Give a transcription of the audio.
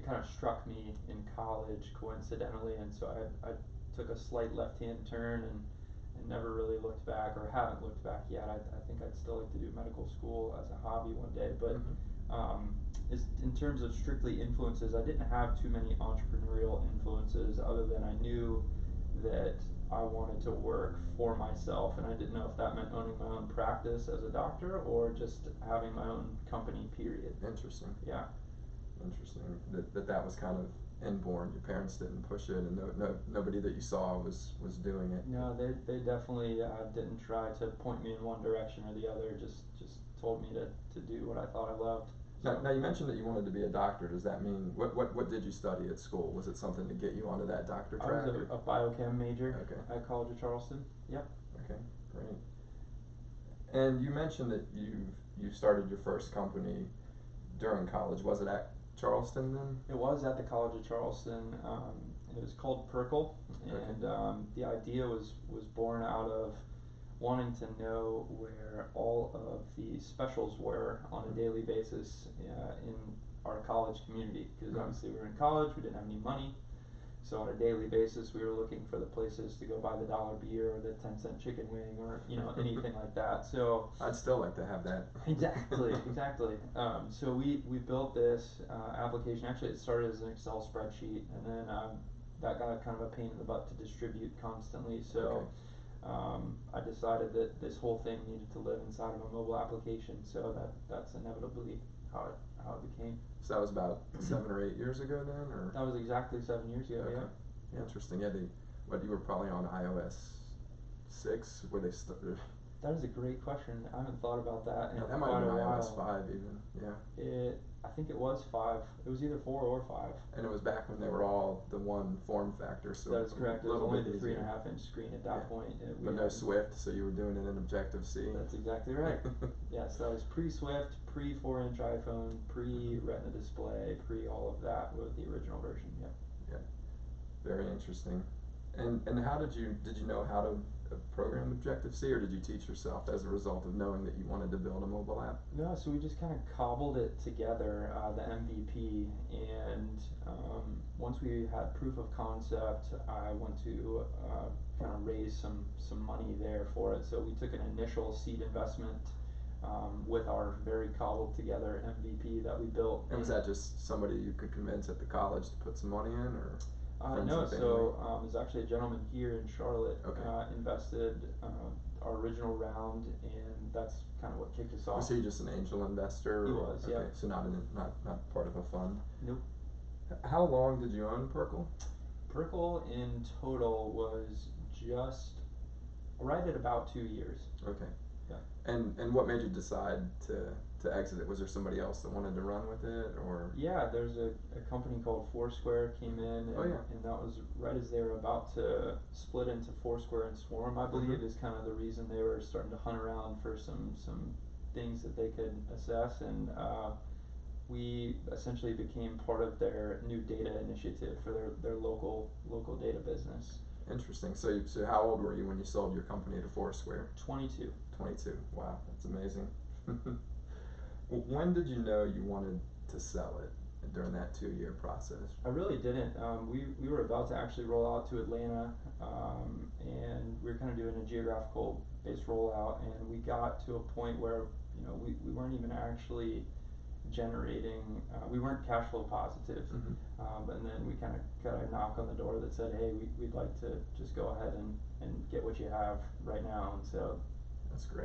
kind of struck me in college coincidentally, and so I took a slight left-hand turn and never really looked back, or haven't looked back yet. I think I'd still like to do medical school as a hobby one day, but in terms of strictly influences, I didn't have too many entrepreneurial influences other than I knew that I wanted to work for myself, and I didn't know if that meant owning my own practice as a doctor or just having my own company, period. Interesting. Yeah. Interesting. That was kind of inborn. Your parents didn't push it, and nobody that you saw was doing it. No, they definitely didn't try to point me in one direction or the other. Just told me to do what I thought I loved. Now you mentioned that you wanted to be a doctor. Does that mean what did you study at school? Was it something to get you onto that doctor track? I was a biochem major at College of Charleston. Yep. Okay, great. And you mentioned that you started your first company during college. Was it at Charleston then? It was at the College of Charleston. It was called Perkle, and the idea was born out of wanting to know where all of the specials were on a daily basis in our college community, because obviously we were in college, we didn't have any money, so on a daily basis we were looking for the places to go buy the $1 beer or the 10-cent chicken wing or anything like that. So I'd still like to have that. Exactly. So we built this application. Actually, it started as an Excel spreadsheet, and then that got kind of a pain in the butt to distribute constantly. So I decided that this whole thing needed to live inside of a mobile application. So that's inevitably how it became. So that was about 7 or 8 years ago then, or? That was exactly 7 years ago. Okay. Yeah. Interesting. Yeah. You were probably on iOS 6 where they started. That is a great question. I haven't thought about that in that might quite have been a while. iOS 5 even. Yeah. I think it was 5. It was either 4 or 5. And it was back when they were all the one form factor. So that is correct. It was only the easier. 3.5-inch screen at that point. But no Swift, so you were doing it in Objective-C. That's exactly right. Yes, that was pre-Swift, pre-4-inch iPhone, pre-Retina display, pre all of that with the original version. Yep. Yeah. Very interesting. And how did you know how to program Objective-C, or did you teach yourself as a result of knowing that you wanted to build a mobile app? No, so we just kind of cobbled it together, the MVP, and once we had proof of concept, I went to kind of raise some money there for it. So we took an initial seed investment with our very cobbled together MVP that we built. And was that just somebody you could convince at the college to put some money in, or? No, so it was actually a gentleman here in Charlotte invested our original round, and that's kind of what kicked us off. Was he just an angel investor? He was, okay. Yeah. So not part of a fund? Nope. How long did you own Perkle? Perkle in total was just right at about 2 years. Okay. Yeah. And what made you decide to exit it? Was there somebody else that wanted to run with it, or? Yeah, there's a company called Foursquare came in, and that was right as they were about to split into Foursquare and Swarm, I believe, is kind of the reason they were starting to hunt around for some things that they could assess, and we essentially became part of their new data initiative for their local data business. Interesting. So how old were you when you sold your company to Foursquare? 22. 22. Wow, that's amazing. When did you know you wanted to sell it during that 2-year process? I really didn't. We were about to actually roll out to Atlanta, and we were kind of doing a geographical based rollout, and we got to a point where we weren't even actually generating, we weren't cash flow positive, and then we kind of got a knock on the door that said, hey, we'd like to just go ahead and get what you have right now, and so that's great.